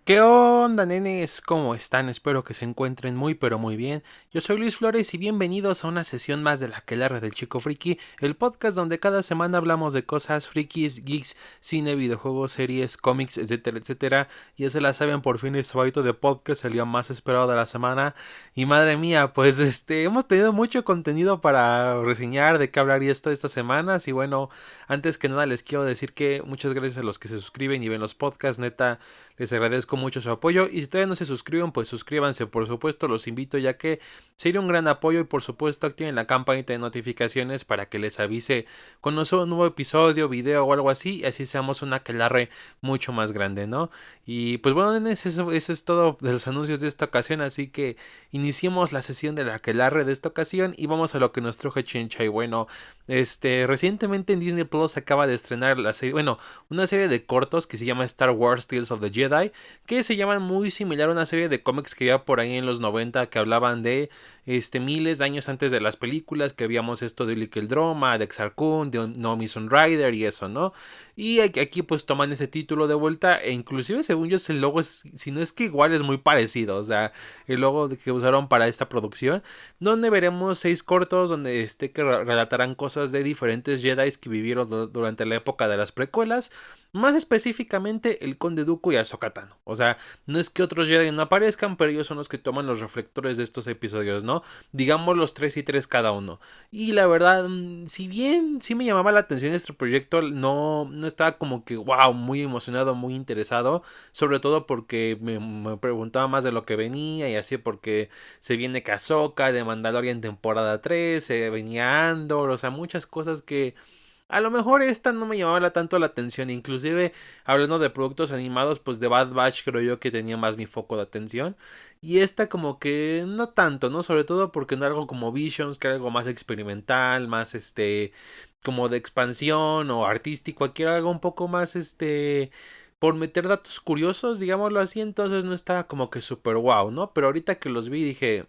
¿Qué onda, nenes? ¿Cómo están? Espero que se encuentren muy pero muy bien. Yo soy Luis Flores y bienvenidos a una sesión más de la Aquelarre del Chico Friki, el podcast donde cada semana hablamos de cosas frikis, geeks, cine, videojuegos, series, cómics, etcétera, etcétera. Ya se la saben, por fin es sábado de podcast, el día más esperado de la semana. Y madre mía, pues hemos tenido mucho contenido para reseñar de qué hablar y esto estas semanas. Y bueno, antes que nada les quiero decir que muchas gracias a los que se suscriben y ven los podcasts, neta. Les agradezco mucho su apoyo y si todavía no se suscriben, pues suscríbanse, por supuesto, los invito ya que sería un gran apoyo y por supuesto activen la campanita de notificaciones para que les avise cuando suba un nuevo episodio, video o algo así y así seamos una aquelarre mucho más grande, ¿no? Y pues bueno, eso es todo de los anuncios de esta ocasión, así que iniciemos la sesión de la aquelarre de esta ocasión y vamos a lo que nos truje Chincha. Y bueno, recientemente en Disney Plus acaba de estrenar la serie, bueno, una serie de cortos que se llama Star Wars Tales of the Jedi, que se llaman muy similar a una serie de cómics que había por ahí en los 90 que hablaban de miles de años antes de las películas, que habíamos esto de Likel Droma, de Exar Kun, de Nomi Rider y eso, ¿no? Y aquí pues toman ese título de vuelta e inclusive según yo el logo es, si no es que igual es muy parecido, o sea, el logo que usaron para esta producción, donde veremos 6 cortos donde que relatarán cosas de diferentes Jedi que vivieron durante la época de las precuelas, más específicamente el Conde Dooku y Ahsoka Tano. O sea, no es que otros Jedi no aparezcan, pero ellos son los que toman los reflectores de estos episodios, ¿no? Digamos los 3 y 3 cada uno. Y la verdad, si bien sí me llamaba la atención este proyecto, no estaba como que, wow, muy emocionado, muy interesado. Sobre todo porque me preguntaba más de lo que venía y así porque se viene Ahsoka, de Mandalorian temporada 3, se venía Andor, o sea, muchas cosas que a lo mejor esta no me llamaba tanto la atención, inclusive hablando de productos animados, pues de Bad Batch creo yo que tenía más mi foco de atención. Y esta como que no tanto, ¿no? Sobre todo porque no era algo como Visions, que era algo más experimental, más como de expansión o artístico, aquí era algo un poco más por meter datos curiosos, digámoslo así, entonces no estaba como que súper wow, ¿no? Pero ahorita que los vi dije,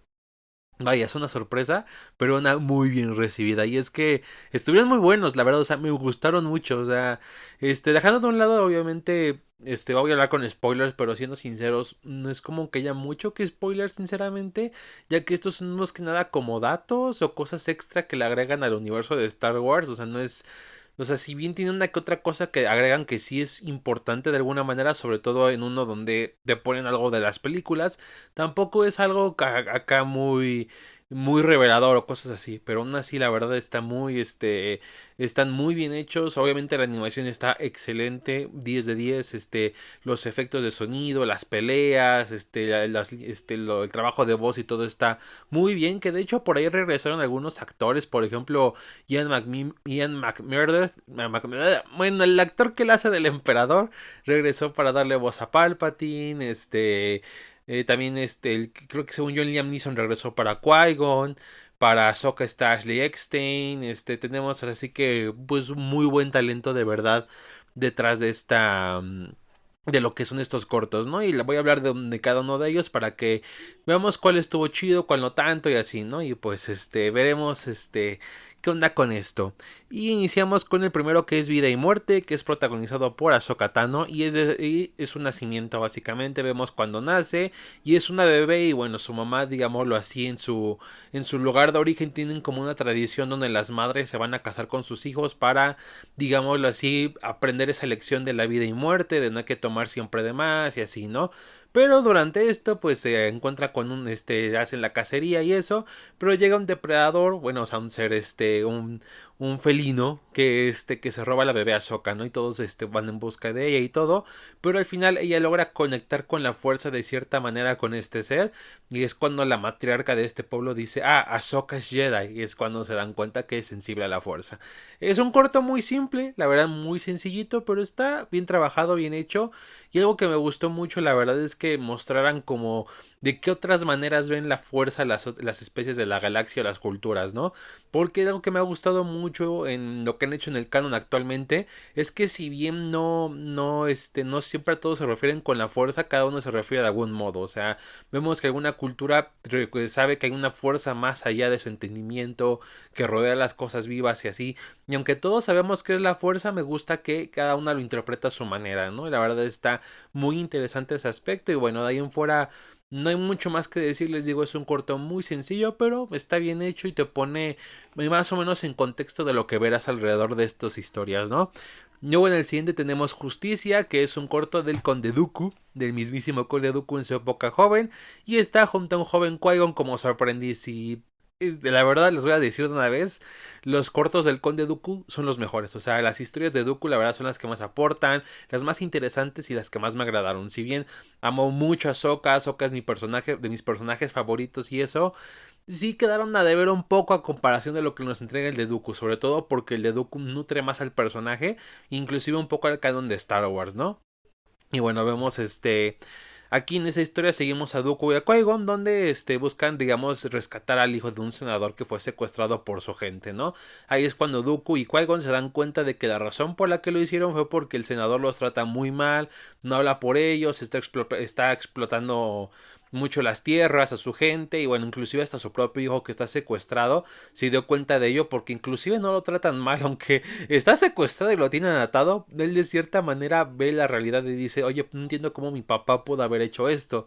vaya, es una sorpresa, pero una muy bien recibida. Y es que estuvieron muy buenos, la verdad, o sea, me gustaron mucho. O sea, dejando de un lado, obviamente, voy a hablar con spoilers, pero siendo sinceros, no es como que haya mucho que spoiler, sinceramente, ya que estos son más que nada como datos o cosas extra que le agregan al universo de Star Wars. O sea, no es. O sea, si bien tiene una que otra cosa que agregan que sí es importante de alguna manera, sobre todo en uno donde te ponen algo de las películas, tampoco es algo acá muy revelador o cosas así, pero aún así la verdad está están muy bien hechos, obviamente la animación está excelente, 10 de 10, los efectos de sonido, las peleas, el trabajo de voz y todo está muy bien, que de hecho por ahí regresaron algunos actores, por ejemplo, Ian McMurder, bueno, el actor que le hace del emperador regresó para darle voz a Palpatine, también creo que según yo Liam Neeson regresó para Qui-Gon, para Ahsoka está Ashley Eckstein, tenemos así que pues muy buen talento de verdad detrás de de lo que son estos cortos, ¿no? Y le voy a hablar de cada uno de ellos para que veamos cuál estuvo chido, cuál no tanto y así, ¿no? Y pues veremos qué onda con esto. Y iniciamos con el primero que es Vida y Muerte, que es protagonizado por Ahsoka Tano y es un nacimiento básicamente, vemos cuando nace y es una bebé y bueno, su mamá, digámoslo así, en su lugar de origen tienen como una tradición donde las madres se van a casar con sus hijos para, digámoslo así, aprender esa lección de la vida y muerte, de no hay que tomar siempre de más y así, ¿no? Pero durante esto, pues se encuentra con hacen la cacería y eso, pero llega un depredador, bueno, o sea, un ser, un felino que se roba a la bebé Ahsoka, ¿no? Y todos, van en busca de ella y todo, pero al final ella logra conectar con la fuerza de cierta manera con este ser, y es cuando la matriarca de este pueblo dice, ah, Ahsoka es Jedi, y es cuando se dan cuenta que es sensible a la fuerza. Es un corto muy simple, la verdad muy sencillito, pero está bien trabajado, bien hecho. Y algo que me gustó mucho, la verdad, es que mostraran como de qué otras maneras ven la fuerza las especies de la galaxia o las culturas, ¿no? Porque algo que me ha gustado mucho en lo que han hecho en el canon actualmente es que si bien no siempre a todos se refieren con la fuerza, cada uno se refiere de algún modo. O sea, vemos que alguna cultura sabe que hay una fuerza más allá de su entendimiento, que rodea las cosas vivas y así. Y aunque todos sabemos qué es la fuerza, me gusta que cada una lo interpreta a su manera, ¿no? Y la verdad está muy interesante ese aspecto. Y bueno, de ahí en fuera no hay mucho más que decir, les digo, es un corto muy sencillo, pero está bien hecho y te pone más o menos en contexto de lo que verás alrededor de estas historias, ¿no? Luego en el siguiente tenemos Justicia, que es un corto del Conde Dooku, del mismísimo Conde Dooku en su época joven, y está junto a un joven Qui-Gon como su aprendiz. Y de la verdad les voy a decir de una vez, los cortos del Conde Dooku son los mejores. O sea, las historias de Dooku la verdad son las que más aportan, las más interesantes y las que más me agradaron. Si bien amo mucho a Sokka, Sokka es mi personaje, de mis personajes favoritos y eso, sí quedaron a deber un poco a comparación de lo que nos entrega el de Dooku, sobre todo porque el de Dooku nutre más al personaje, inclusive un poco al canon de Star Wars, ¿no? Y bueno, vemos aquí en esa historia seguimos a Dooku y a Qui-Gon, donde buscan, digamos, rescatar al hijo de un senador que fue secuestrado por su gente, ¿no? Ahí es cuando Dooku y Qui-Gon se dan cuenta de que la razón por la que lo hicieron fue porque el senador los trata muy mal, no habla por ellos, está explotando mucho las tierras a su gente y bueno, inclusive hasta su propio hijo que está secuestrado se dio cuenta de ello porque inclusive no lo tratan mal, aunque está secuestrado y lo tienen atado, él de cierta manera ve la realidad y dice, oye, no entiendo cómo mi papá pudo haber hecho esto.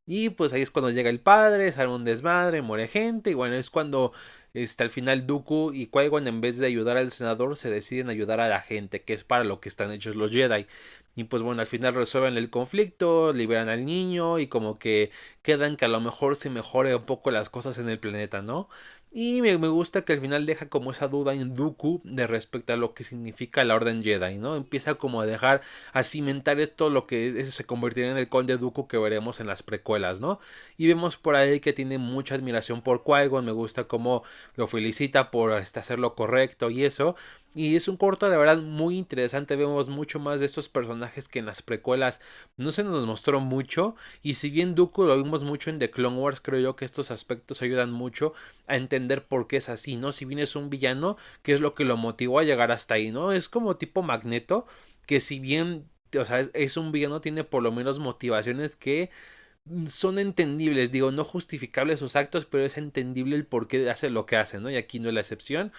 Y pues ahí es cuando llega el padre, sale un desmadre, muere gente, y bueno, es cuando al final Dooku y Qui-Gon en vez de ayudar al senador se deciden ayudar a la gente, que es para lo que están hechos los Jedi. Y pues bueno, al final resuelven el conflicto, liberan al niño y como que quedan que a lo mejor se mejore un poco las cosas en el planeta, ¿no? Y me gusta que al final deja como esa duda en Dooku de respecto a lo que significa la Orden Jedi, ¿no? Empieza como a dejar, a cimentar esto, lo que eso se convertirá en el Conde Dooku que veremos en las precuelas, ¿no? Y vemos por ahí que tiene mucha admiración por Qui-Gon, me gusta cómo lo felicita por hacer lo correcto y eso. Y es un corto de verdad muy interesante, vemos mucho más de estos personajes que en las precuelas no se nos mostró mucho. Y si bien Dooku lo vimos mucho en The Clone Wars, creo yo que estos aspectos ayudan mucho a entender por qué es así, ¿no? Si bien es un villano, ¿qué es lo que lo motivó a llegar hasta ahí, ¿no? Es como tipo Magneto, que si bien, o sea, es un villano, tiene por lo menos motivaciones que son entendibles, digo, no justificables sus actos, pero es entendible el por qué hace lo que hace, ¿no? Y aquí no es la excepción.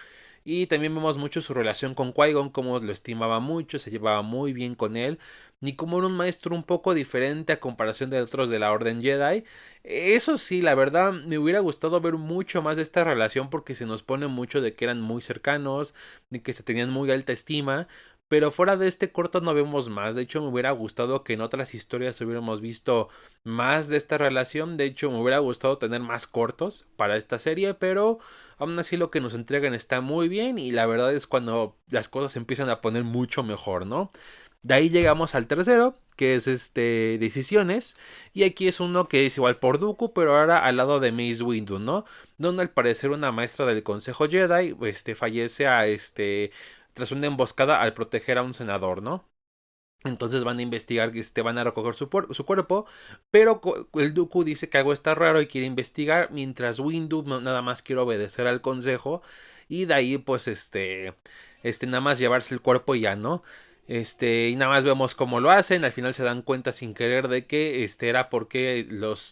Y también vemos mucho su relación con Qui-Gon, cómo lo estimaba mucho, se llevaba muy bien con él, ni como era un maestro un poco diferente a comparación de otros de la Orden Jedi. Eso sí, la verdad, me hubiera gustado ver mucho más de esta relación porque se nos pone mucho de que eran muy cercanos, de que se tenían muy alta estima. Pero fuera de este corto no vemos más. De hecho, me hubiera gustado que en otras historias hubiéramos visto más de esta relación. De hecho, me hubiera gustado tener más cortos para esta serie, pero aún así lo que nos entregan está muy bien y la verdad es cuando las cosas se empiezan a poner mucho mejor, ¿no? De ahí llegamos al tercero, que es Decisiones, y aquí es uno que es igual por Dooku, pero ahora al lado de Mace Windu, ¿no? Donde al parecer una maestra del Consejo Jedi, fallece tras una emboscada al proteger a un senador, ¿no? Entonces van a investigar, van a recoger su cuerpo, pero el Dooku dice que algo está raro y quiere investigar, mientras Windu nada más quiere obedecer al consejo y de ahí pues nada más llevarse el cuerpo y ya, ¿no? Y nada más vemos cómo lo hacen, al final se dan cuenta sin querer de que era porque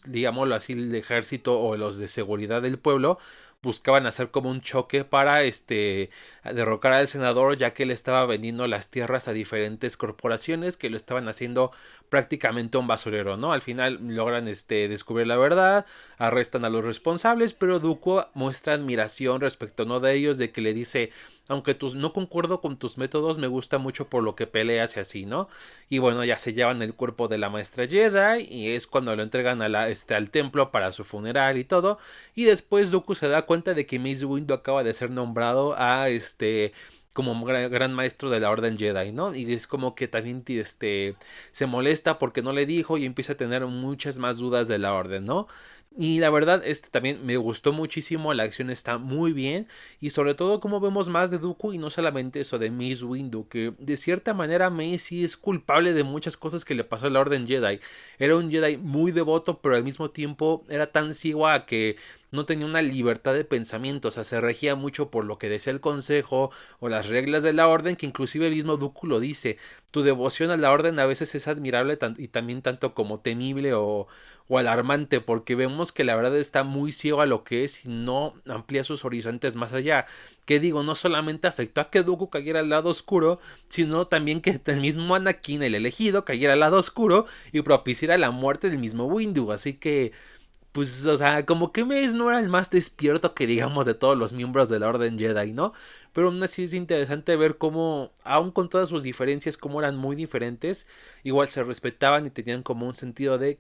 digámoslo así, el ejército o los de seguridad del pueblo buscaban hacer como un choque para derrocar al senador, ya que él estaba vendiendo las tierras a diferentes corporaciones que lo estaban haciendo prácticamente un basurero, ¿no? Al final logran descubrir la verdad, arrestan a los responsables, pero Dooku muestra admiración respecto a uno de ellos, de que le dice, aunque no concuerdo con tus métodos, me gusta mucho por lo que peleas y así, ¿no? Y bueno, ya se llevan el cuerpo de la maestra Jedi y es cuando lo entregan al templo para su funeral y todo. Y después Dooku se da cuenta de que Mace Windu acaba de ser nombrado a como gran maestro de la Orden Jedi, ¿no? Y es como que también se molesta porque no le dijo y empieza a tener muchas más dudas de la Orden, ¿no? Y la verdad, este también me gustó muchísimo, la acción está muy bien y sobre todo como vemos más de Dooku y no solamente eso de Mace Windu, que de cierta manera Mace sí es culpable de muchas cosas que le pasó a la Orden Jedi. Era un Jedi muy devoto, pero al mismo tiempo era tan ciego a que no tenía una libertad de pensamiento, o sea, se regía mucho por lo que decía el consejo o las reglas de la orden, que inclusive el mismo Dooku lo dice. Tu devoción a la orden a veces es admirable y también tanto como temible o alarmante, porque vemos que la verdad está muy ciego a lo que es y no amplía sus horizontes más allá. Que digo, no solamente afectó a que Dooku cayera al lado oscuro, sino también que el mismo Anakin, el elegido, cayera al lado oscuro y propiciara la muerte del mismo Windu. Así que pues, o sea, como que Mace no era el más despierto que digamos de todos los miembros de la Orden Jedi, ¿no? Pero aún así es interesante ver cómo, aun con todas sus diferencias, cómo eran muy diferentes, igual se respetaban y tenían como un sentido de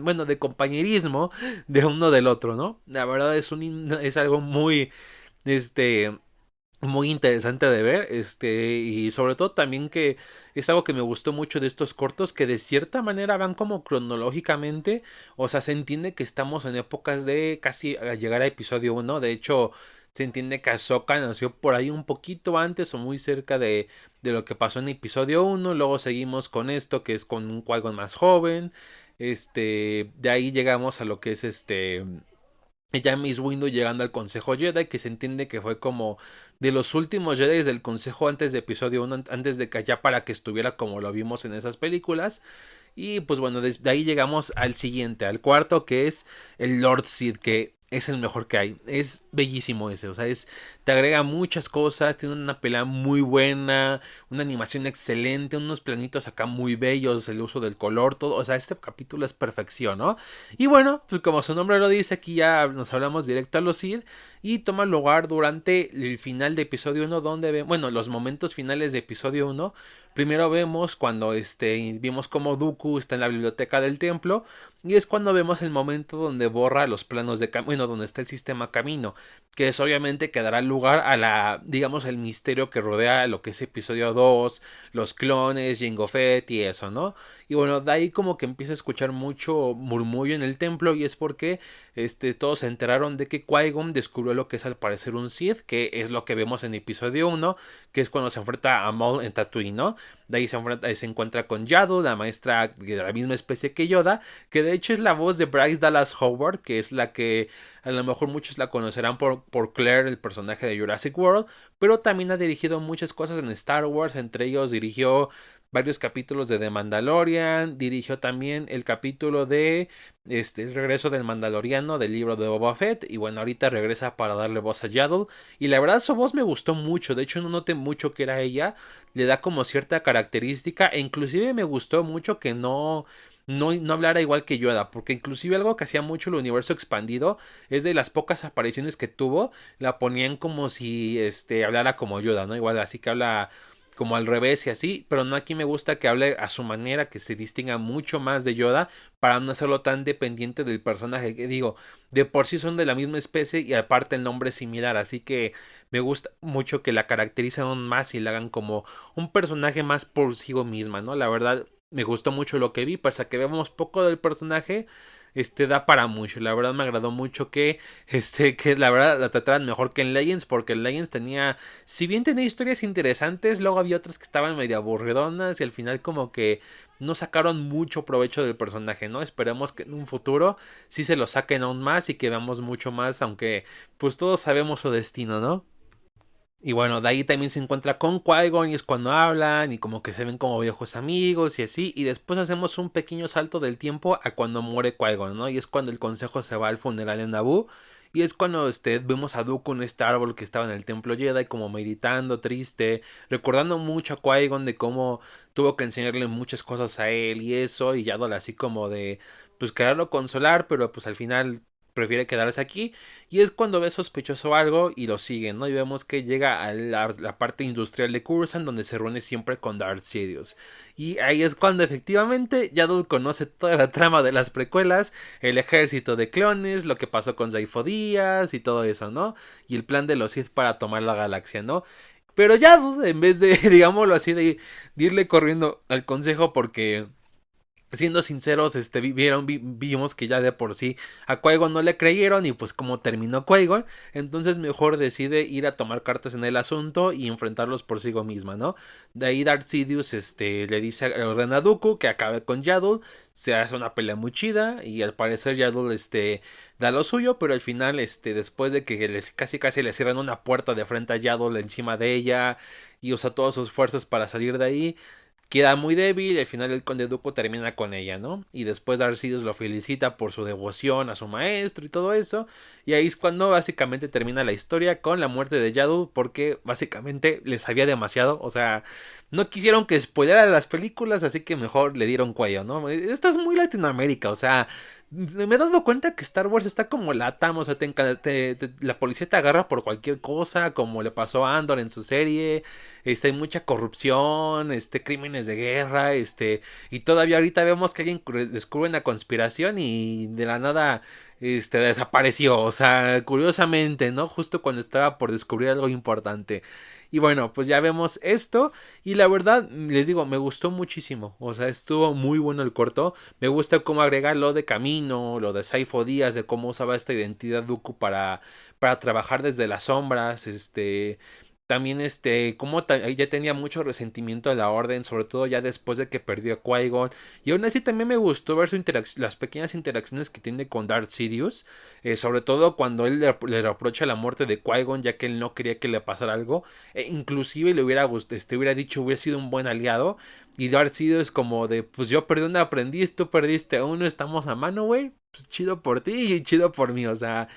bueno, de compañerismo de uno del otro, ¿no? La verdad es algo muy, este, muy interesante de ver, y sobre todo también que es algo que me gustó mucho de estos cortos, que de cierta manera van como cronológicamente, o sea, se entiende que estamos en épocas de casi a llegar a episodio uno. De hecho, se entiende que Ahsoka nació por ahí un poquito antes o muy cerca de lo que pasó en episodio uno. Luego seguimos con esto, que es con un Qui-Gon más joven, de ahí llegamos a lo que es ya Miss Windu llegando al Consejo Jedi, que se entiende que fue como de los últimos Jedi del Consejo antes de episodio uno, antes de que ya para que estuviera como lo vimos en esas películas. Y pues bueno, desde ahí llegamos al siguiente, al cuarto, que es el Lord Sid, que es el mejor que hay. Es bellísimo ese, o sea, te agrega muchas cosas, tiene una pelea muy buena, una animación excelente, unos planitos acá muy bellos, el uso del color, todo, o sea, este capítulo es perfección, ¿no? Y bueno, pues como su nombre lo dice, aquí ya nos hablamos directo a los Sid y toma lugar durante el final de episodio uno donde bueno, los momentos finales de episodio uno. Primero vemos cuando vimos como Dooku está en la biblioteca del templo y es cuando vemos el momento donde borra los planos de camino, bueno, donde está el sistema camino, que es obviamente que dará lugar a la, digamos, el misterio que rodea lo que es episodio 2, los clones, Jango Fett y eso, ¿no? Y bueno, de ahí como que empieza a escuchar mucho murmullo en el templo y es porque todos se enteraron de que Qui-Gon descubrió lo que es al parecer un Sith, que es lo que vemos en episodio uno, que es cuando se enfrenta a Maul en Tatooine, ¿no? De ahí se encuentra con Yaddle, la maestra de la misma especie que Yoda, que de hecho es la voz de Bryce Dallas Howard, que es la que a lo mejor muchos la conocerán por Claire, el personaje de Jurassic World, pero también ha dirigido muchas cosas en Star Wars, entre ellos dirigió varios capítulos de The Mandalorian, dirigió también el capítulo de el regreso del Mandaloriano del libro de Boba Fett y bueno, ahorita regresa para darle voz a Yaddle y la verdad su voz me gustó mucho, de hecho no noté mucho que era ella, le da como cierta característica e inclusive me gustó mucho que no hablara igual que Yoda, porque inclusive algo que hacía mucho el universo expandido es de las pocas apariciones que tuvo, la ponían como si hablara como Yoda, ¿no? Igual así que habla como al revés y así, pero no, aquí me gusta que hable a su manera, que se distinga mucho más de Yoda para no hacerlo tan dependiente del personaje, que digo, de por sí son de la misma especie y aparte el nombre es similar, así que me gusta mucho que la caractericen aún más y la hagan como un personaje más por sí misma, ¿no? La verdad me gustó mucho lo que vi, pese a que vemos poco del personaje, da para mucho. La verdad me agradó mucho que la verdad la trataran mejor que en Legends, porque en Legends tenía, si bien tenía historias interesantes, luego había otras que estaban medio aburridonas y al final como que no sacaron mucho provecho del personaje, ¿no? Esperemos que en un futuro sí se lo saquen aún más y que veamos mucho más, aunque pues todos sabemos su destino, ¿no? Y bueno, de ahí también se encuentra con Qui-Gon y es cuando hablan y como que se ven como viejos amigos y así. Y después hacemos un pequeño salto del tiempo a cuando muere Qui-Gon, ¿no? Y es cuando el consejo se va al funeral en Naboo. Y es cuando vemos a Dooku en este árbol que estaba en el templo Jedi como meditando, triste, recordando mucho a Qui-Gon de cómo tuvo que enseñarle muchas cosas a él y eso. Y Yaddle así como de, pues quererlo consolar, pero pues al final prefiere quedarse aquí. Y es cuando ve sospechoso algo y lo sigue, ¿no? Y vemos que llega a la parte industrial de Coruscant donde se reúne siempre con Darth Sidious. Y ahí es cuando efectivamente Yaddle conoce toda la trama de las precuelas, el ejército de clones, lo que pasó con Saifo Díaz y todo eso, ¿no? Y el plan de los Sith para tomar la galaxia, ¿no? Pero Yaddle, en vez de, digámoslo así, de irle corriendo al consejo porque siendo sinceros, vimos que ya de por sí a Qui-Gon no le creyeron y pues como terminó Qui-Gon, entonces mejor decide ir a tomar cartas en el asunto y enfrentarlos por sí misma, ¿no? De ahí Darth Sidious, le dice, le ordena a Dooku que acabe con Yaddle, se hace una pelea muy chida y al parecer Yaddle, da lo suyo, pero al final, después de que casi casi le cierran una puerta de frente a Yaddle encima de ella y usa todas sus fuerzas para salir de ahí, queda muy débil y al final el conde Dooku termina con ella, ¿no? Y después Darth Sidious lo felicita por su devoción a su maestro y todo eso. Y ahí es cuando básicamente termina la historia con la muerte de Yaddle porque básicamente les sabía demasiado. O sea, no quisieron que spoilara las películas, así que mejor le dieron cuello, ¿no? Esto es muy Latinoamérica, o sea, me he dado cuenta que Star Wars está como Latam, o sea, la policía te agarra por cualquier cosa, como le pasó a Andor en su serie, hay mucha corrupción, crímenes de guerra, y todavía ahorita vemos que alguien descubre una conspiración y de la nada, desapareció, o sea, curiosamente, ¿no? Justo cuando estaba por descubrir algo importante. Y bueno, pues ya vemos esto. Y la verdad, les digo, me gustó muchísimo. O sea, estuvo muy bueno el corto. Me gusta cómo agrega lo de Camino, lo de Saifo Díaz, de cómo usaba esta identidad Dooku para trabajar desde las sombras. También como ya tenía mucho resentimiento de la orden, sobre todo ya después de que perdió a Qui-Gon. Y aún así también me gustó ver las pequeñas interacciones que tiene con Darth Sidious. Sobre todo cuando él le reprocha la muerte de Qui-Gon, ya que él no quería que le pasara algo. Inclusive le hubiera dicho, hubiera sido un buen aliado. Y Darth Sidious como de, pues yo perdí un aprendiz, tú perdiste a uno, estamos a mano, güey. Pues chido por ti y chido por mí, o sea,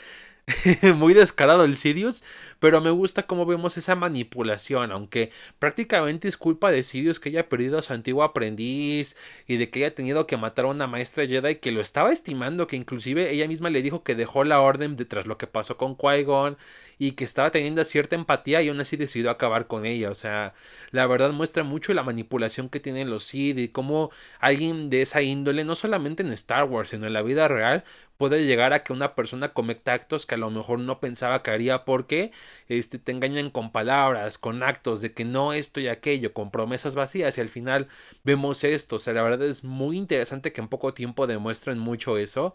muy descarado el Sidious, pero me gusta cómo vemos esa manipulación, aunque prácticamente es culpa de Sidious que haya perdido a su antiguo aprendiz y de que haya tenido que matar a una maestra Jedi que lo estaba estimando, que inclusive ella misma le dijo que dejó la orden tras lo que pasó con Qui-Gon y que estaba teniendo cierta empatía y aún así decidió acabar con ella. O sea, la verdad muestra mucho la manipulación que tienen los Sith y cómo alguien de esa índole, no solamente en Star Wars, sino en la vida real, puede llegar a que una persona cometa actos que a lo mejor no pensaba que haría porque te engañan con palabras, con actos de que no esto y aquello, con promesas vacías y al final vemos esto. O sea, la verdad es muy interesante que en poco tiempo demuestren mucho eso.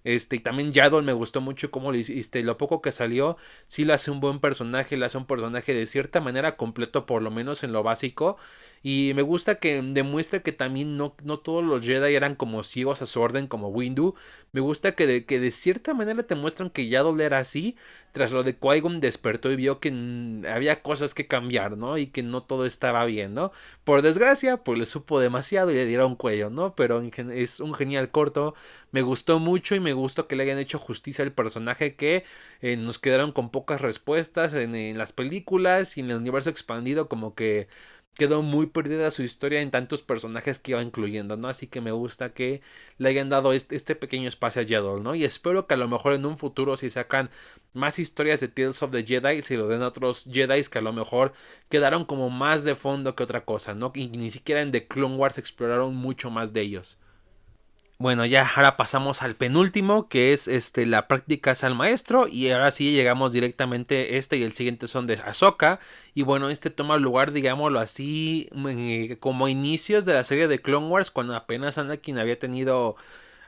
Y también Yaddle me gustó mucho cómo lo poco que salió, sí le hace un buen personaje, le hace un personaje de cierta manera completo, por lo menos en lo básico. Y me gusta que demuestre que también no todos los Jedi eran como ciegos a su orden, como Windu. Me gusta que de cierta manera te muestran que Yaddle era así. Tras lo de Qui-Gon despertó y vio que había cosas que cambiar, ¿no? Y que no todo estaba bien, ¿no? Por desgracia, pues le supo demasiado y le dieron cuello, ¿no? Pero es un genial corto. Me gustó mucho y me gustó que le hayan hecho justicia al personaje que nos quedaron con pocas respuestas en las películas y en el universo expandido como que quedó muy perdida su historia en tantos personajes que iba incluyendo, ¿no? Así que me gusta que le hayan dado este pequeño espacio a Yaddle, ¿no? Y espero que a lo mejor en un futuro si sacan más historias de Tales of the Jedi, si lo den a otros Jedi que a lo mejor quedaron como más de fondo que otra cosa, ¿no? Y ni siquiera en The Clone Wars exploraron mucho más de ellos. Bueno, ya ahora pasamos al penúltimo, que es la práctica al maestro, y ahora sí llegamos directamente, y el siguiente son de Ahsoka, y bueno, toma lugar, digámoslo así, como inicios de la serie de Clone Wars, cuando apenas Anakin había tenido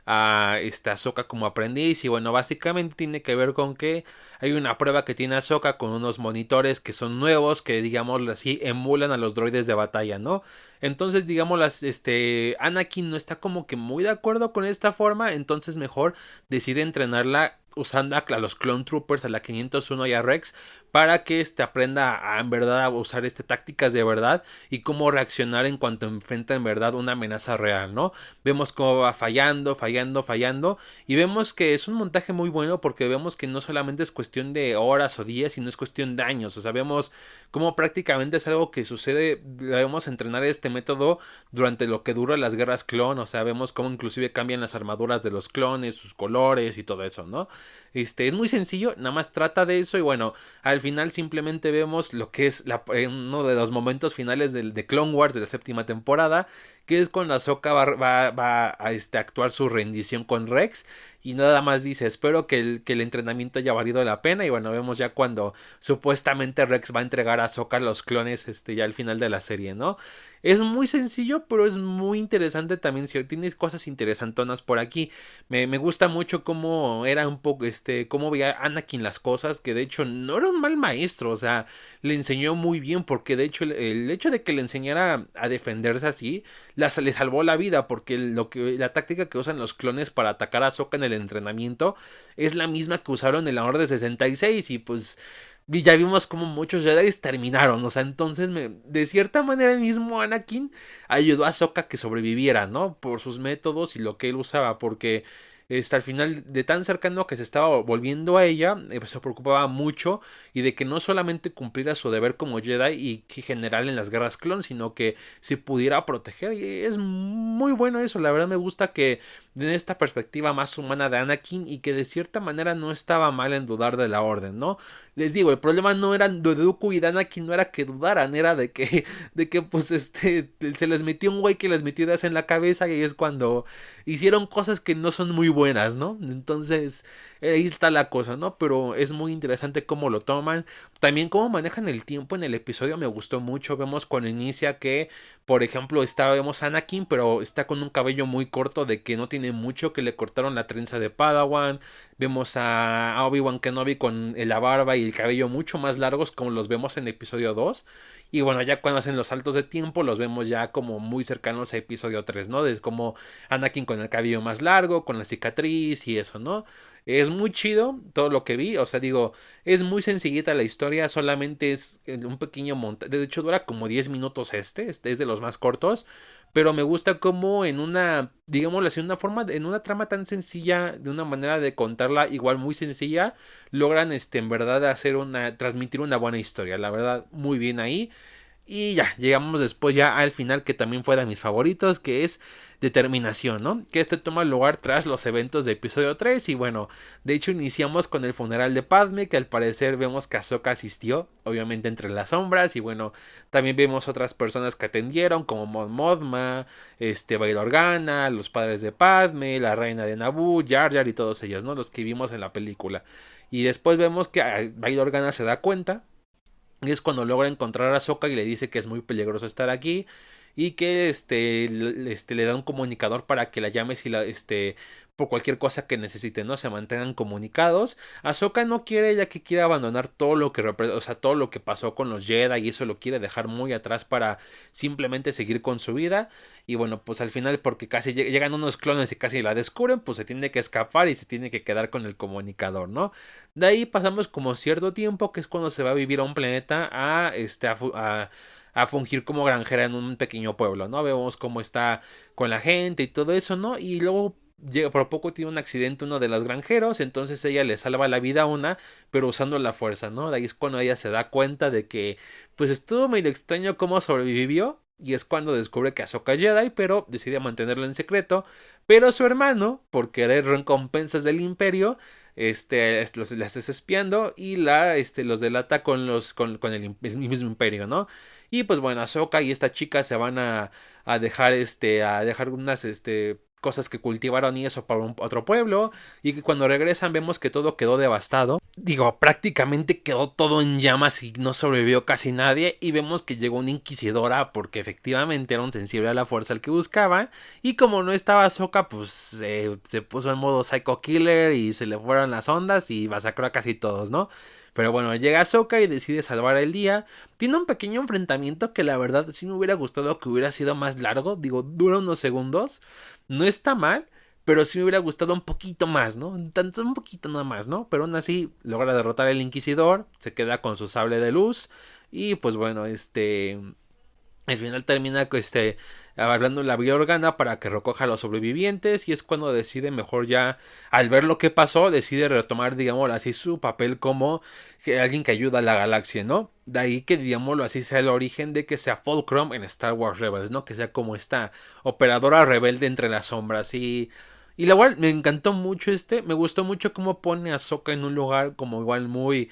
a Ahsoka como aprendiz y bueno, básicamente tiene que ver con que hay una prueba que tiene Ahsoka con unos monitores que son nuevos que digámoslo así emulan a los droides de batalla, ¿no? Entonces digamos Anakin no está como que muy de acuerdo con esta forma, entonces mejor decide entrenarla usando a los Clone Troopers, a la 501 y a Rex, para que aprenda en verdad a usar tácticas de verdad y cómo reaccionar en cuanto enfrenta en verdad una amenaza real, ¿no? Vemos cómo va fallando, fallando, fallando y vemos que es un montaje muy bueno porque vemos que no solamente es cuestión de horas o días, sino es cuestión de años, o sea, vemos cómo prácticamente es algo que sucede, debemos entrenar este método durante lo que dura las guerras clon, o sea, vemos cómo inclusive cambian las armaduras de los clones, sus colores y todo eso, ¿no? Es muy sencillo, nada más trata de eso y bueno, al final simplemente vemos lo que es uno de los momentos finales de Clone Wars de la séptima temporada, que es cuando Ahsoka va a actuar su rendición con Rex y nada más dice, espero que el entrenamiento haya valido la pena y bueno, vemos ya cuando supuestamente Rex va a entregar a Ahsoka los clones ya al final de la serie, ¿no? Es muy sencillo, pero es muy interesante también. Si tienes cosas interesantonas por aquí. Me gusta mucho cómo era un poco, cómo veía Anakin las cosas, que de hecho no era un mal maestro, o sea, le enseñó muy bien, porque de hecho el hecho de que le enseñara a defenderse así, le salvó la vida, porque la táctica que usan los clones para atacar a Ahsoka en el entrenamiento es la misma que usaron en la Orden 66 y pues y ya vimos como muchos Jedi terminaron, o sea, entonces de cierta manera el mismo Anakin ayudó a Ahsoka que sobreviviera, ¿no? Por sus métodos y lo que él usaba, porque al final de tan cercano que se estaba volviendo a ella, pues, se preocupaba mucho y de que no solamente cumpliera su deber como Jedi y que general en las guerras clon, sino que se pudiera proteger y es muy bueno eso, la verdad me gusta que en esta perspectiva más humana de Anakin y que de cierta manera no estaba mal en dudar de la orden, ¿no? Les digo, el problema no era de Dooku y de Anakin, no era que dudaran, era de que pues se les metió un güey que les metió ideas en la cabeza y ahí es cuando hicieron cosas que no son muy buenas, ¿no? Entonces, ahí está la cosa, ¿no? Pero es muy interesante cómo lo toman. También cómo manejan el tiempo en el episodio me gustó mucho. Vemos cuando inicia que, por ejemplo, vemos a Anakin, pero está con un cabello muy corto de que no tiene mucho, que le cortaron la trenza de Padawan. Vemos a Obi-Wan Kenobi con la barba y el cabello mucho más largos como los vemos en episodio 2. Y bueno, ya cuando hacen los saltos de tiempo los vemos ya como muy cercanos a episodio 3, ¿no? De como Anakin con el cabello más largo, con la cicatriz y eso, ¿no? Es muy chido todo lo que vi, o sea, digo, es muy sencillita la historia, solamente es un pequeño montaje, de hecho dura como 10 minutos este es de los más cortos, pero me gusta como en una, digámoslo así, una forma, en una trama tan sencilla, de una manera de contarla igual muy sencilla, logran en verdad transmitir una buena historia, la verdad, muy bien ahí. Y ya, llegamos después ya al final que también fue de mis favoritos, que es Determinación, ¿no? Que toma lugar tras los eventos de episodio 3 y bueno, de hecho iniciamos con el funeral de Padme, que al parecer vemos que Ahsoka asistió, obviamente entre las sombras y bueno, también vemos otras personas que atendieron como Mon Mothma, Bail Organa, los padres de Padme, la reina de Naboo, Jar Jar y todos ellos, ¿no? Los que vimos en la película. Y después vemos que Bail Organa se da cuenta y es cuando logra encontrar a Sokka y le dice que es muy peligroso estar aquí. Y que le da un comunicador para que la llame si por cualquier cosa que necesite, ¿no? Se mantengan comunicados. Ahsoka no quiere, ya que quiere abandonar todo lo que o sea, todo lo que pasó con los Jedi y eso lo quiere dejar muy atrás para simplemente seguir con su vida. Y bueno, pues al final, porque casi llegan unos clones y casi la descubren, pues se tiene que escapar y se tiene que quedar con el comunicador, ¿no? De ahí pasamos como cierto tiempo, que es cuando se va a vivir a un planeta a fungir como granjera en un pequeño pueblo, ¿no? Vemos cómo está con la gente y todo eso, ¿no? Y luego por poco tiene un accidente uno de los granjeros, entonces ella le salva la vida a una, pero usando la fuerza, ¿no? De ahí es cuando ella se da cuenta de que, pues estuvo medio extraño cómo sobrevivió. Y es cuando descubre que Ahsoka es Jedi, pero decide mantenerlo en secreto. Pero su hermano, por querer recompensas del imperio, la estás espiando y los delata con el mismo imperio, ¿no? Y pues bueno, Ahsoka y esta chica se van a dejar, a dejar unas, cosas que cultivaron y eso para otro pueblo. Y que cuando regresan vemos que todo quedó devastado. Digo, prácticamente quedó todo en llamas y no sobrevivió casi nadie. Y vemos que llegó una inquisidora porque efectivamente era un sensible a la fuerza el que buscaban. Y como no estaba Ahsoka, pues se puso en modo Psycho Killer y se le fueron las ondas y masacró a casi todos, ¿no? Pero bueno, llega Ahsoka y decide salvar el día. Tiene un pequeño enfrentamiento que la verdad sí me hubiera gustado que hubiera sido más largo. Digo, dura unos segundos. No está mal, pero sí me hubiera gustado un poquito más, ¿no? Un poquito nada más, ¿no? Pero aún así logra derrotar al Inquisidor, se queda con su sable de luz y pues bueno, al final termina hablando la Vía Organa para que recoja a los sobrevivientes y es cuando decide mejor ya, al ver lo que pasó, decide retomar, digámoslo así, su papel como alguien que ayuda a la galaxia, ¿no? De ahí que, digámoslo así, sea el origen de que sea Fulcrum en Star Wars Rebels, ¿no? Que sea como esta operadora rebelde entre las sombras y la cual me encantó mucho me gustó mucho cómo pone a Sokka en un lugar como igual muy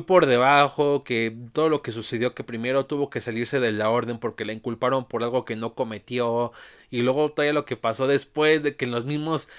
por debajo, que todo lo que sucedió, que primero tuvo que salirse de la orden porque la inculparon por algo que no cometió, y luego todavía lo que pasó después de que los mismos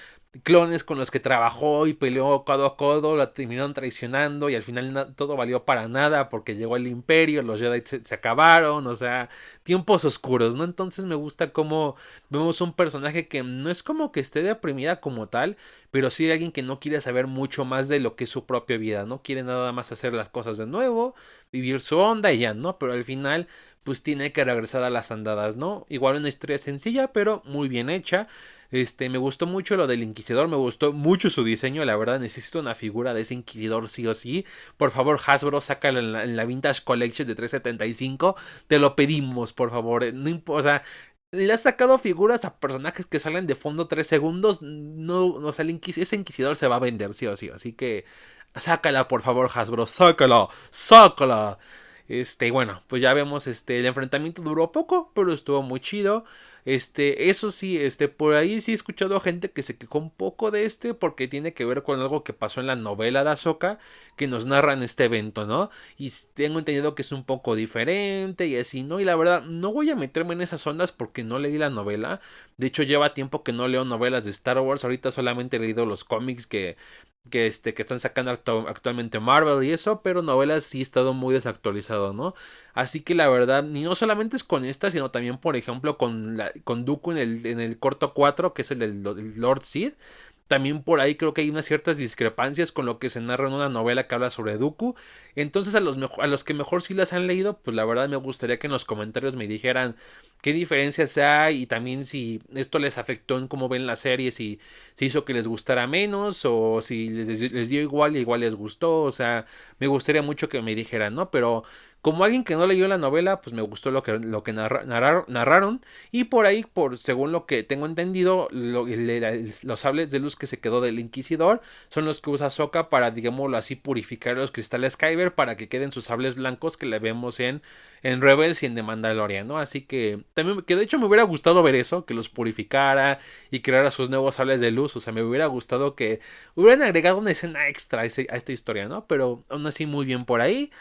clones con los que trabajó y peleó codo a codo, la terminaron traicionando y al final todo valió para nada porque llegó el imperio, los Jedi se acabaron, o sea, tiempos oscuros, ¿no? Entonces me gusta cómo vemos un personaje que no es como que esté deprimida como tal, pero sí alguien que no quiere saber mucho más de lo que es su propia vida, no quiere nada más hacer las cosas de nuevo, vivir su onda y ya, ¿no? Pero al final pues tiene que regresar a las andadas, ¿no? Igual una historia sencilla, pero muy bien hecha. Me gustó mucho lo del Inquisidor, me gustó mucho su diseño, la verdad necesito una figura de ese Inquisidor sí o sí. Por favor, Hasbro, sácalo en la Vintage Collection de 375, te lo pedimos, por favor. No o sea, le has sacado figuras a personajes que salen de fondo 3 segundos, no, o sea, ese Inquisidor se va a vender sí o sí, así que sácala, por favor, Hasbro, sácala, sácala. Bueno, pues ya vemos, el enfrentamiento duró poco, pero estuvo muy chido. Eso sí, por ahí sí he escuchado gente que se quejó un poco de porque tiene que ver con algo que pasó en la novela de Ahsoka, que nos narran este evento, ¿no? Y tengo entendido que es un poco diferente y así, ¿no? Y la verdad, no voy a meterme en esas ondas porque no leí la novela. De hecho, lleva tiempo que no leo novelas de Star Wars. Ahorita solamente he leído los cómics que están sacando actualmente Marvel y eso, pero novelas sí he estado muy desactualizado, ¿no? Así que la verdad, ni no solamente es con esta, sino también, por ejemplo, con Dooku en el corto 4 que es el Lord Sid. También por ahí creo que hay unas ciertas discrepancias con lo que se narra en una novela que habla sobre Dooku. Entonces a los que mejor sí las han leído, pues la verdad me gustaría que en los comentarios me dijeran qué diferencias hay y también si esto les afectó en cómo ven la serie, si hizo que les gustara menos o si les dio igual y igual les gustó. O sea, me gustaría mucho que me dijeran, ¿no? Pero como alguien que no leyó la novela, pues me gustó lo que narraron. Y por ahí, según lo que tengo entendido, los sables de luz que se quedó del Inquisidor son los que usa Sokka para, digámoslo así, purificar los cristales Kyber para que queden sus sables blancos que le vemos en Rebels y en The Mandalorian, ¿no? Así que también, que de hecho me hubiera gustado ver eso, que los purificara y creara sus nuevos sables de luz. O sea, me hubiera gustado que hubieran agregado una escena extra a esta historia, ¿no? Pero aún así muy bien por ahí.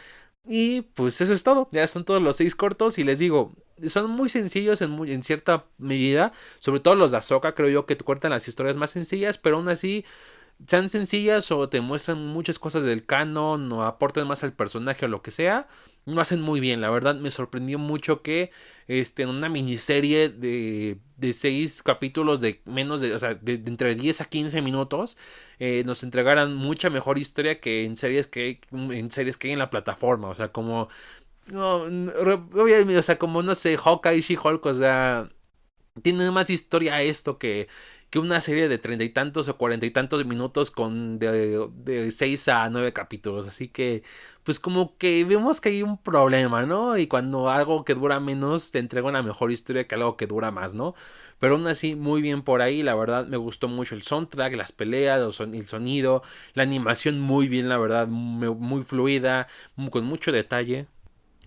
Y pues eso es todo, ya están todos los 6 cortos y les digo, son muy sencillos en cierta medida, sobre todo los de Ahsoka, creo yo que te cuentan las historias más sencillas, pero aún así sean sencillas o te muestran muchas cosas del canon o aportan más al personaje o lo que sea, lo hacen muy bien. La verdad me sorprendió mucho que en una miniserie de 6 capítulos de menos de, o sea, de entre 10 a 15 minutos, nos entregaran mucha mejor historia que en series que hay en la plataforma. O sea, como no, obviamente, o sea, como no sé, Hawkeye, She-Hulk, o sea, tiene más historia esto que una serie de 30 y tantos o 40 y tantos minutos con de 6 a 9 capítulos. Así que, pues como que vemos que hay un problema, ¿no? Y cuando algo que dura menos te entrega una mejor historia que algo que dura más, ¿no? Pero aún así, muy bien por ahí. La verdad, me gustó mucho el soundtrack, las peleas, el sonido, la animación muy bien, la verdad, muy fluida, con mucho detalle.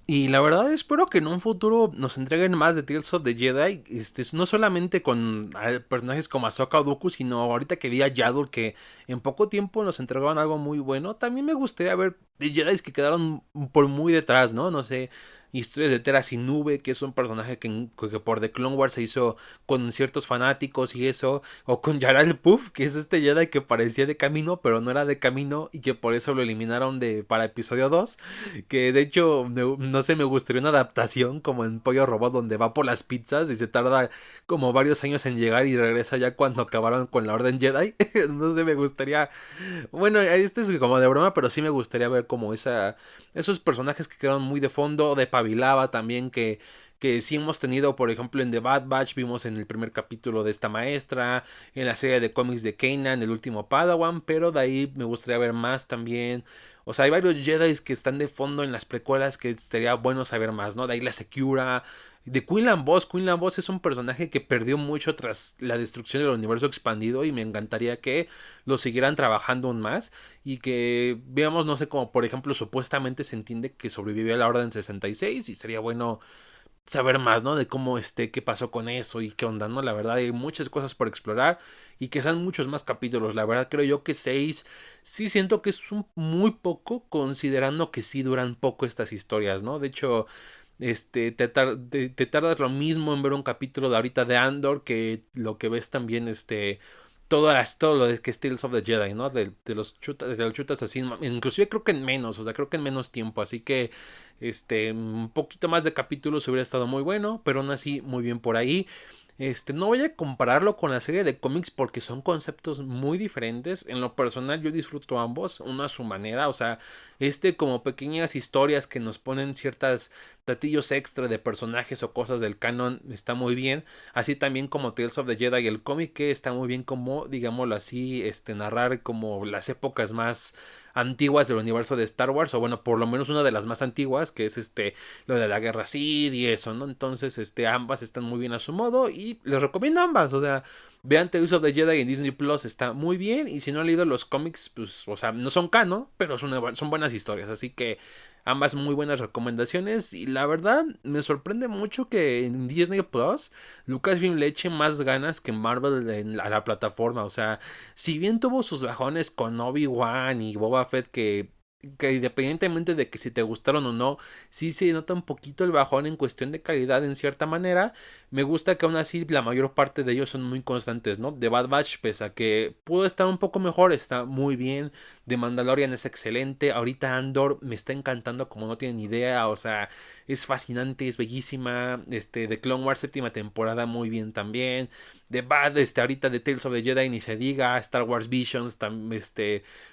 Y la verdad espero que en un futuro nos entreguen más de Tales of the Jedi, no solamente con personajes como Ahsoka o Dooku, sino ahorita que vi a Yaddle que en poco tiempo nos entregaron algo muy bueno. También me gustaría ver de Jedi que quedaron por muy detrás, ¿no? No sé, historias de Tera Sin Nube, que es un personaje que por The Clone Wars se hizo con ciertos fanáticos y eso, o con Yaral Puff, que es este Jedi que parecía de camino, pero no era de camino y que por eso lo eliminaron para episodio 2, que de hecho, no sé, me gustaría una adaptación como en Pollo Robot donde va por las pizzas y se tarda como varios años en llegar y regresa ya cuando acabaron con la Orden Jedi. No sé, me gustaría, bueno, este es como de broma, pero sí me gustaría ver como esos personajes que quedaron muy de fondo, de Pavilava también, que sí hemos tenido, por ejemplo, en The Bad Batch vimos en el primer capítulo de esta maestra, en la serie de cómics de Kanan, el último Padawan, pero de ahí me gustaría ver más también. O sea, hay varios Jedi que están de fondo en las precuelas que sería bueno saber más, ¿no? De ahí la Secura, de Quinlan Vos. Quinlan Vos es un personaje que perdió mucho tras la destrucción del universo expandido y me encantaría que lo siguieran trabajando aún más y que veamos, no sé, como por ejemplo supuestamente se entiende que sobrevivió a la Orden 66 y sería bueno saber más, ¿no? De cómo qué pasó con eso y qué onda, ¿no? La verdad hay muchas cosas por explorar y que sean muchos más capítulos. La verdad creo yo que 6 sí siento que es muy poco considerando que sí duran poco estas historias, ¿no? De hecho, te tardas lo mismo en ver un capítulo de ahorita de Andor que lo que ves también, todo lo de que es Tales of the Jedi, ¿no? De los chutas así, inclusive creo que en menos, o sea, creo que en menos tiempo, así que un poquito más de capítulos hubiera estado muy bueno, pero aún así muy bien por ahí. No voy a compararlo con la serie de cómics porque son conceptos muy diferentes. En lo personal yo disfruto ambos, uno a su manera, o sea, como pequeñas historias que nos ponen ciertas datillos extra de personajes o cosas del canon está muy bien, así también como Tales of the Jedi, el cómic que está muy bien como, digámoslo así, narrar como las épocas más antiguas del universo de Star Wars, o bueno, por lo menos una de las más antiguas, que es lo de la guerra Sith y eso, ¿no? Entonces, ambas están muy bien a su modo y les recomiendo ambas, o sea, vean Tales of the Jedi en Disney Plus, está muy bien, y si no han leído los cómics, pues, o sea, no son canon, pero son buenas historias, así que ambas muy buenas recomendaciones, y la verdad me sorprende mucho que en Disney Plus Lucasfilm le eche más ganas que Marvel a la plataforma, o sea, si bien tuvo sus bajones con Obi-Wan y Boba Fett que independientemente de que si te gustaron o no, sí se nota un poquito el bajón en cuestión de calidad en cierta manera. Me gusta que aún así la mayor parte de ellos son muy constantes, ¿no? The Bad Batch, pese a que pudo estar un poco mejor, está muy bien. The Mandalorian es excelente. Ahorita Andor me está encantando como no tienen idea, o sea, es fascinante, es bellísima. The Clone Wars séptima temporada muy bien también. The Bad, ahorita de Tales of the Jedi ni se diga. Star Wars Visions,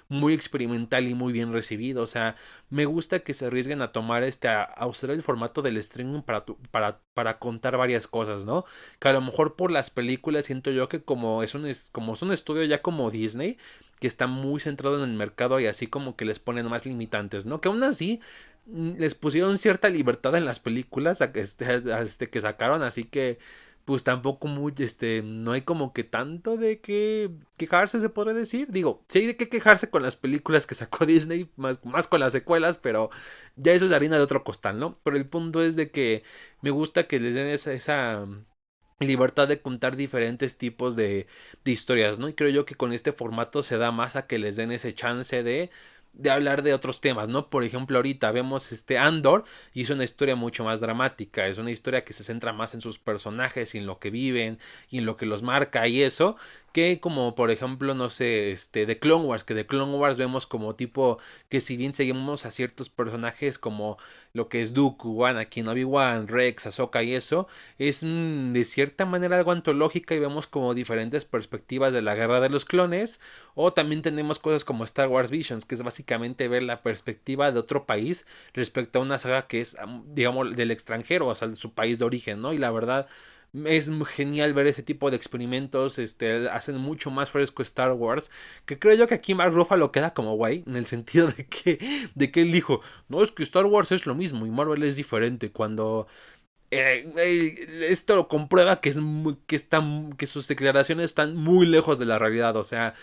muy experimental y muy bien recibido. O sea, me gusta que se arriesguen a tomar a usar el formato del streaming para contar varias cosas, ¿no? Que a lo mejor por las películas siento yo que como es un estudio ya como Disney, que está muy centrado en el mercado y así como que les ponen más limitantes, ¿no? Que aún así les pusieron cierta libertad en las películas que sacaron, así que pues tampoco no hay como que tanto de qué quejarse, se podría decir. Digo, sí hay de qué quejarse con las películas que sacó Disney, más con las secuelas, pero ya eso es harina de otro costal, ¿no? Pero el punto es de que me gusta que les den esa libertad de contar diferentes tipos de historias, ¿no? Y creo yo que con este formato se da más a que les den ese chance de hablar de otros temas, ¿no? Por ejemplo, ahorita vemos Andor y es una historia mucho más dramática, es una historia que se centra más en sus personajes y en lo que viven y en lo que los marca y eso, que como por ejemplo, no sé, de Clone Wars, que de Clone Wars vemos como tipo que si bien seguimos a ciertos personajes como lo que es Dooku, Anakin, Obi-Wan, Rex, Ahsoka y eso, es de cierta manera algo antológica y vemos como diferentes perspectivas de la guerra de los clones, o también tenemos cosas como Star Wars Visions, que es básicamente ver la perspectiva de otro país respecto a una saga que es, digamos, del extranjero, o sea, de su país de origen, ¿no? Y la verdad es genial ver ese tipo de experimentos, hacen mucho más fresco Star Wars, que creo yo que aquí Mark Ruffalo queda como guay, en el sentido de que él dijo, no, es que Star Wars es lo mismo y Marvel es diferente, cuando esto lo comprueba que que sus declaraciones están muy lejos de la realidad, o sea,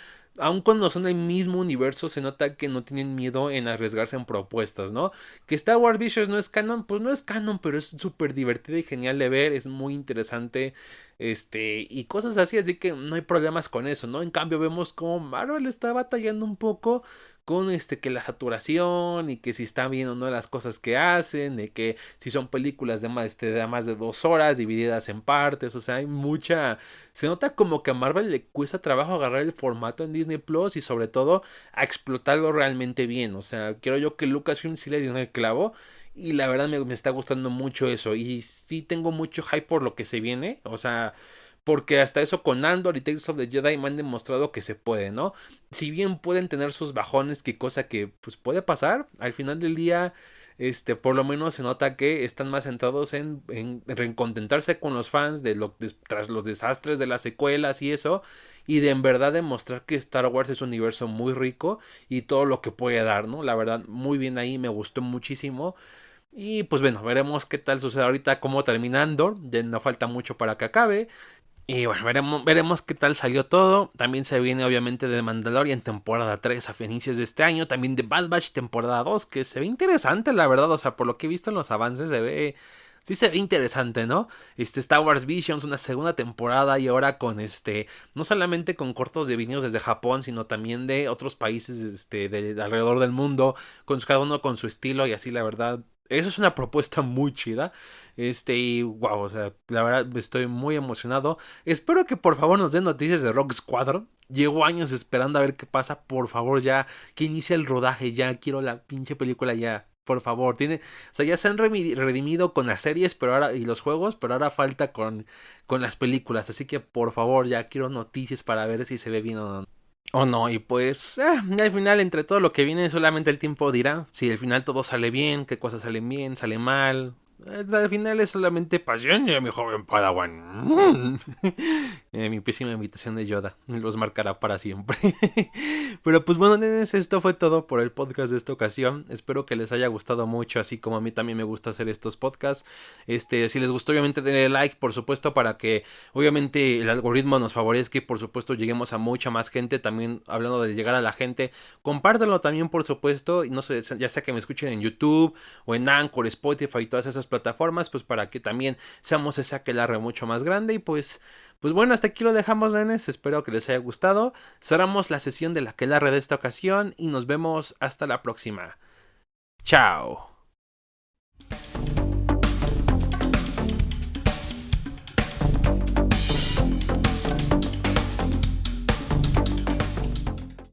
aun cuando son el mismo universo se nota que no tienen miedo en arriesgarse en propuestas, ¿no? Que Star Wars Visions no es canon, pues no es canon, pero es súper divertido y genial de ver, es muy interesante, y cosas así que no hay problemas con eso, ¿no? En cambio vemos como Marvel está batallando un poco con que la saturación y que si está bien o no las cosas que hacen, de que si son películas de más de 2 horas divididas en partes, o sea, hay mucha, se nota como que a Marvel le cuesta trabajo agarrar el formato en Disney Plus y sobre todo a explotarlo realmente bien, o sea, creo yo que Lucasfilm sí le dio en el clavo. Y la verdad me está gustando mucho eso. Y sí tengo mucho hype por lo que se viene. O sea, porque hasta eso con Andor y Tales of the Jedi me han demostrado que se puede, ¿no? Si bien pueden tener sus bajones, que cosa que pues puede pasar, al final del día, por lo menos se nota que están más centrados en recontentarse con los fans tras los desastres de las secuelas y eso, y de en verdad demostrar que Star Wars es un universo muy rico y todo lo que puede dar, ¿no? La verdad, muy bien ahí, me gustó muchísimo. Y pues bueno, veremos qué tal sucede ahorita, cómo termina Andor, ya no falta mucho para que acabe. Y bueno, veremos qué tal salió todo. También se viene obviamente de Mandalorian temporada 3 a inicios de este año. También de Bad Batch temporada 2, que se ve interesante la verdad. O sea, por lo que he visto en los avances se ve... Sí se ve interesante, ¿no? Star Wars Visions, una segunda temporada y ahora con no solamente con cortos de vídeos desde Japón, sino también de otros países de alrededor del mundo, con cada uno con su estilo y así la verdad eso es una propuesta muy chida. Y wow, o sea, la verdad estoy muy emocionado. Espero que por favor nos den noticias de Rogue Squadron. Llevo años esperando a ver qué pasa. Por favor, ya que inicie el rodaje. Ya quiero la pinche película ya. Por favor, o sea, ya se han redimido con las series, pero ahora y los juegos, pero ahora falta con las películas. Así que por favor, ya quiero noticias para ver si se ve bien o no. O no, y pues al final entre todo lo que viene solamente el tiempo dirá si al final todo sale bien, qué cosas salen bien, sale mal. Al final es solamente paciencia, mi joven Padawan. Mi pésima imitación de Yoda los marcará para siempre. Pero pues bueno, nenes, esto fue todo por el podcast de esta ocasión. Espero que les haya gustado mucho, así como a mí también me gusta hacer estos podcasts. Si les gustó, obviamente denle like, por supuesto, para que obviamente el algoritmo nos favorezca y por supuesto lleguemos a mucha más gente. También hablando de llegar a la gente, compártanlo también, por supuesto, y no sé, ya sea que me escuchen en YouTube o en Anchor, Spotify y todas esas plataformas, pues para que también seamos ese aquelarre mucho más grande. Y pues bueno, hasta aquí lo dejamos, nenes. Espero que les haya gustado. Cerramos la sesión de la aquelarre de esta ocasión y nos vemos hasta la próxima. Chao.